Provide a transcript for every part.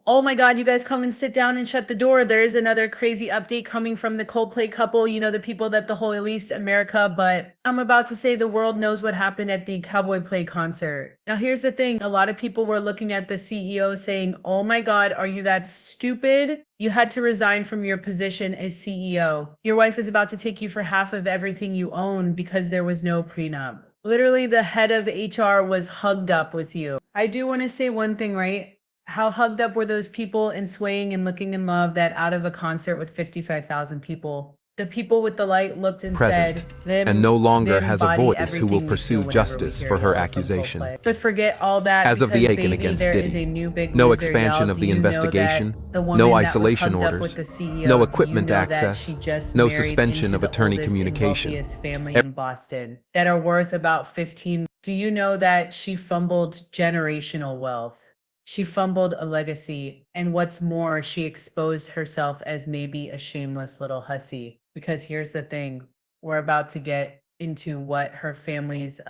Oh my God, you guys come and sit down and shut the door. There is another crazy update coming from the Coldplay couple, you know, the people that the whole least America, but I'm about to say the world knows what happened at the Cowboy Play concert. Now, here's the thing. A lot of people were looking at the CEO saying, oh my God, are you that stupid? You had to resign from your position as CEO. Your wife is about to take you for half of everything you own because there was no prenup. Literally, the head of HR was hugged up with you. I do want to say one thing, right? How hugged up were those people and swaying and looking in love that out of a concert with 55,000 people, the people with the light looked and Present, said, and no longer them has a embody voice who will everything we feel pursue whenever we justice hear for her Yellow from accusation. Coldplay." But forget all that As of because, the Aiken baby, against there Diddy, is a new big no loser, expansion y'all. of Do the you know investigation, that the woman no that was isolation hugged up orders, with the CEO, no do you equipment know that access, she just no married suspension into of the attorney oldest and communication. wealthiest family in Boston that are worth about 15? Do you know that she fumbled generational wealth? She fumbled a legacy, and what's more, she exposed herself as maybe a shameless little hussy. Because here's the thing, we're about to get into what her family's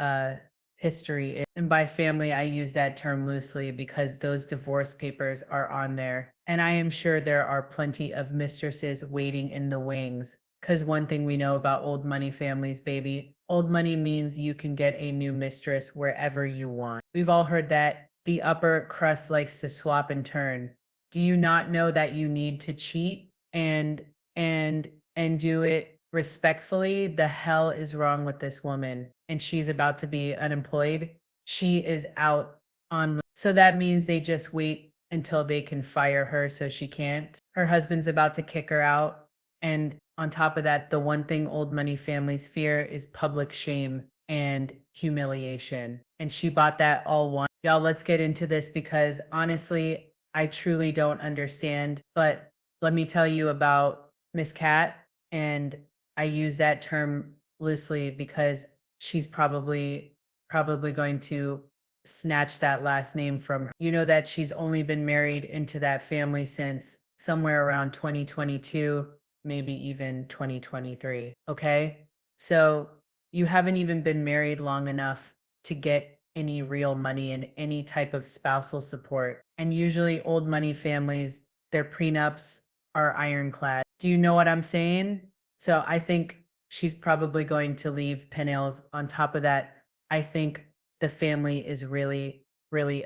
history is. And by family, I use that term loosely because those divorce papers are on there. And I am sure there are plenty of mistresses waiting in the wings. Because one thing we know about old money families, baby, old money means you can get a new mistress wherever you want. We've all heard that the upper crust likes to swap and turn. Do you not know that you need to cheat and do it respectfully? The hell is wrong with this woman? And she's about to be unemployed. She is out on, so that means they just wait until they can fire her so she can't. Her husband's about to kick her out. And on top of that, the one thing old money families fear is public shame and humiliation. And she bought that all one. Y'all, let's get into this because honestly, I truly don't understand. But let me tell you about Miss Cat. And I use that term loosely because she's probably going to snatch that last name from her. You know that she's only been married into that family since somewhere around 2022, maybe even 2023. Okay. So you haven't even been married long enough to get any real money and any type of spousal support. And usually old money families, their prenups are ironclad. Do you know what I'm saying? So I think she's probably going to leave Penales. On top of that, I think the family is really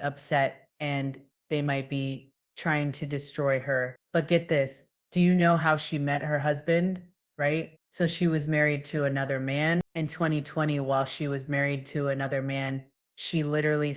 upset and they might be trying to destroy her. But get this, do you know how she met her husband? Right? So she was married to another man. In 2020, while she was married to another man, she literally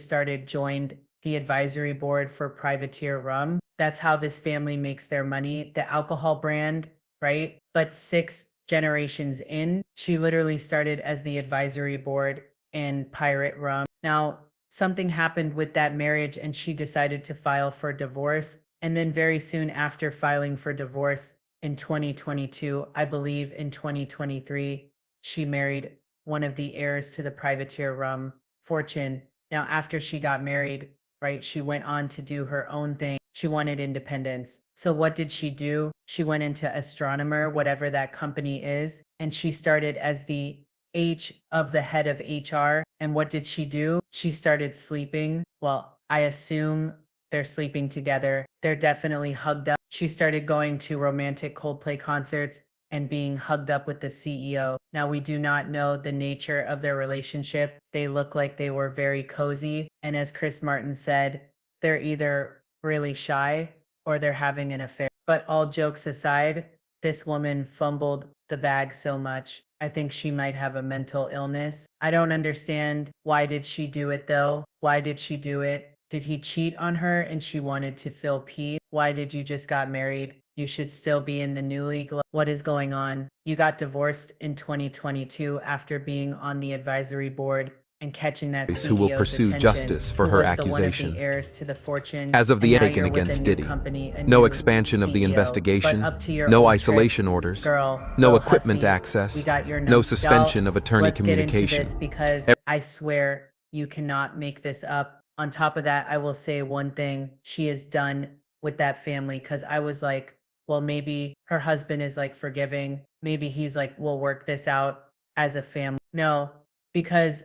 joined the advisory board for Privateer Rum. That's how this family makes their money, the alcohol brand, right? But 6 generations in, she literally started as the advisory board in Pirate Rum. Now, something happened with that marriage and she decided to file for divorce. And then very soon after filing for divorce in 2022, I believe in 2023, she married one of the heirs to the Privateer Rum fortune. Now, after she got married, right, she went on to do her own thing. She wanted independence. So what did she do? She went into astronomer, whatever that company is, and she started as the H of the head of HR. And what did she do? She started sleeping. Well, I assume they're sleeping together. They're definitely hugged up. She started going to romantic Coldplay concerts and being hugged up with the CEO. Now, we do not know the nature of their relationship. They look like they were very cozy. And as Chris Martin said, they're either really shy or they're having an affair. But all jokes aside, this woman fumbled the bag so much. I think she might have a mental illness. I don't understand. Why did she do it though? Why did she do it? Did he cheat on her and she wanted to feel peace? Why did you just got married? You should still be in the new league. What is going on? You got divorced in 2022 after being on the advisory board and catching that Who will CEO's pursue attention, justice for who her was the one of accusation. the heirs to the fortune. As of the and now Aiken you're with a against new Diddy, company, a no new expansion of the CEO. investigation, But up to your no old isolation tricks, orders, girl, no go equipment hussy. access, We got your no number. suspension Y'all, of attorney let's get into communication. this because I swear you cannot make this up. On top of that, I will say one thing she is done with that family because I was like, well, maybe her husband is like forgiving. Maybe he's like, we'll work this out as a family. No, because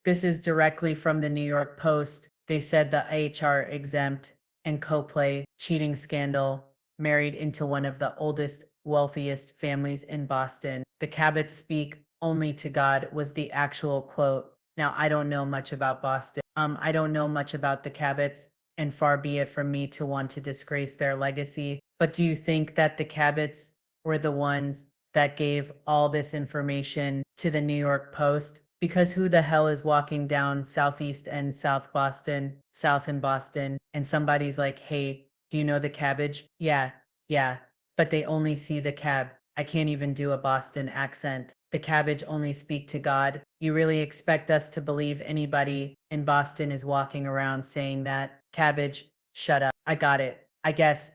this is directly from the New York Post. They said the HR exempt and Coldplay cheating scandal, married into one of the oldest, wealthiest families in Boston. The Cabots speak only to God was the actual quote. Now, I don't know much about Boston. I don't know much about the Cabots, and far be it from me to want to disgrace their legacy. But do you think that the Cabots were the ones that gave all this information to the New York Post? Because who the hell is walking down Southeast and South in Boston, and somebody's like, hey, do you know the cabbage? Yeah, yeah, but they only see the cab. I can't even do a Boston accent. The cabbage only speak to God. You really expect us to believe anybody in Boston is walking around saying that? Cabbage, shut up. I got it. I guess.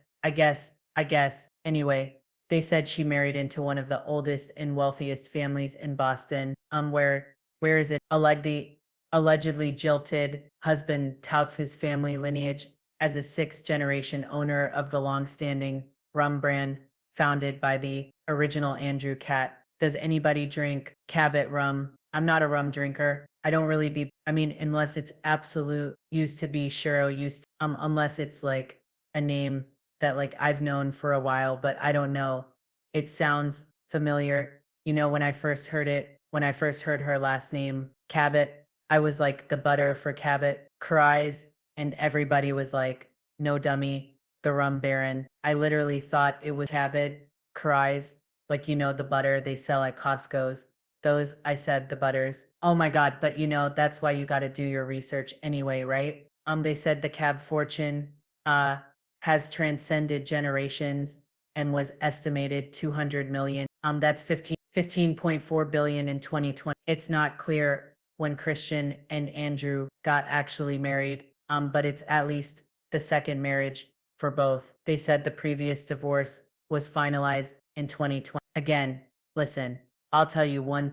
Anyway, they said she married into one of the oldest and wealthiest families in Boston. Where is it? Allegedly jilted husband touts his family lineage as a sixth generation owner of the long-standing rum brand founded by the original Andrew Cat. Does anybody drink Cabot rum? I'm not a rum drinker. I don't really be, I mean, unless it's Absolute, used to be Shiro, unless it's like a name that like I've known for a while, but I don't know. It sounds familiar. You know, when I first heard her last name, Cabot, I was like the butter for Cabot, cries, and everybody was like, no dummy, the rum baron. I literally thought it was Cabot, cries, like, you know, the butter they sell at Costco's. Those, I said, the butters. Oh my God, but you know, that's why you got to do your research anyway, right? They said the cab fortune, has transcended generations and was estimated 200 million. That's 15.4 billion in 2020. It's not clear when Kristin and Andrew got actually married, but it's at least the second marriage for both. They said the previous divorce was finalized in 2020. Again, listen, I'll tell you one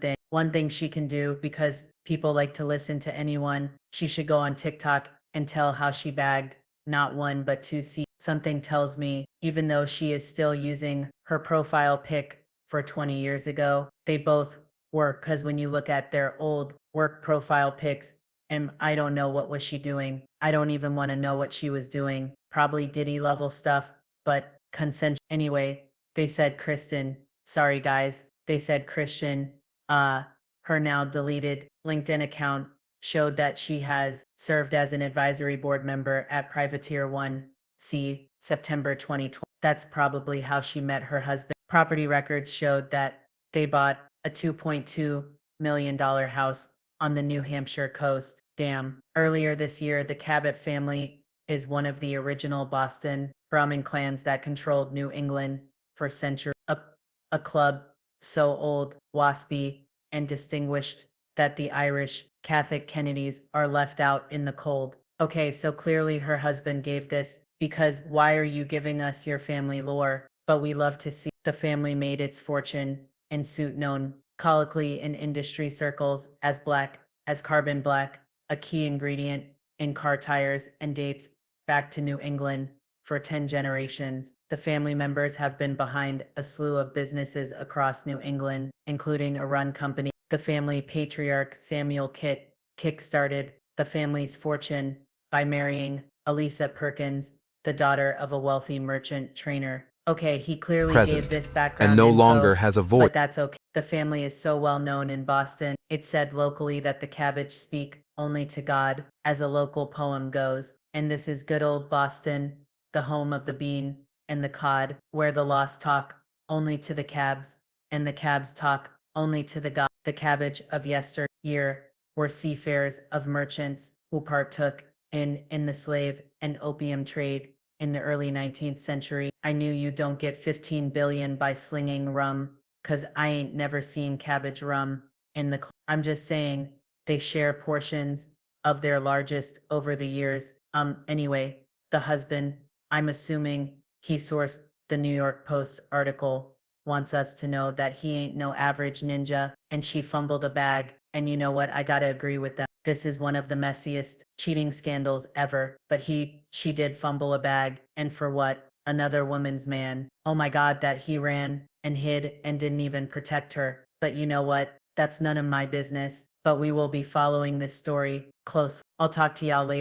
thing she can do, because people like to listen to anyone. She should go on TikTok and tell how she bagged not one but two C. Something tells me, even though she is still using her profile pic for 20 years ago, they both work, because when you look at their old work profile pics, and I don't know what was she doing. I don't even want to know what she was doing. Probably Diddy level stuff, but consent. Anyway, they said Kristin, sorry guys, they said Kristin, her now deleted LinkedIn account showed that she has served as an advisory board member at Privateer One. See September 2020. That's probably how she met her husband. Property records showed that they bought a $2.2 million house on the New Hampshire coast. Damn. Earlier this year, the Cabot family is one of the original Boston Brahmin clans that controlled New England for centuries. A club so old, waspy, and distinguished that the Irish Catholic Kennedys are left out in the cold. Okay, so clearly her husband gave this, because why are you giving us your family lore? But we love to see. The family made its fortune in suit known colloquially in industry circles as carbon black, a key ingredient in car tires, and dates back to New England for 10 generations. The family members have been behind a slew of businesses across New England, including a run company. The family patriarch Samuel kick-started the family's fortune by marrying Elisa Perkins, the daughter of a wealthy merchant trainer. Okay, he clearly gave this background and no info, longer has a voice. but that's okay. The family is so well known in Boston. It's said locally that the Cabbage speak only to God, as a local poem goes. And this is good old Boston, the home of the bean and the cod, where the lost talk only to the cabs, and the cabs talk only to the god. The Cabbage of yesteryear were seafarers of merchants who partook in the slave and opium trade in the early 19th century. I knew you don't get 15 billion by slinging rum, 'cause I ain't never seen cabbage rum in the I'm just saying they share portions of their largest over the years. Anyway, the husband, I'm assuming he sourced the New York Post article, wants us to know that he ain't no average ninja, and she fumbled a bag. And you know what? I gotta agree with them. This is one of the messiest cheating scandals ever, but she did fumble a bag. And for what? Another woman's man. Oh my God, that he ran and hid and didn't even protect her. But you know what? That's none of my business. But we will be following this story close. I'll talk to y'all later.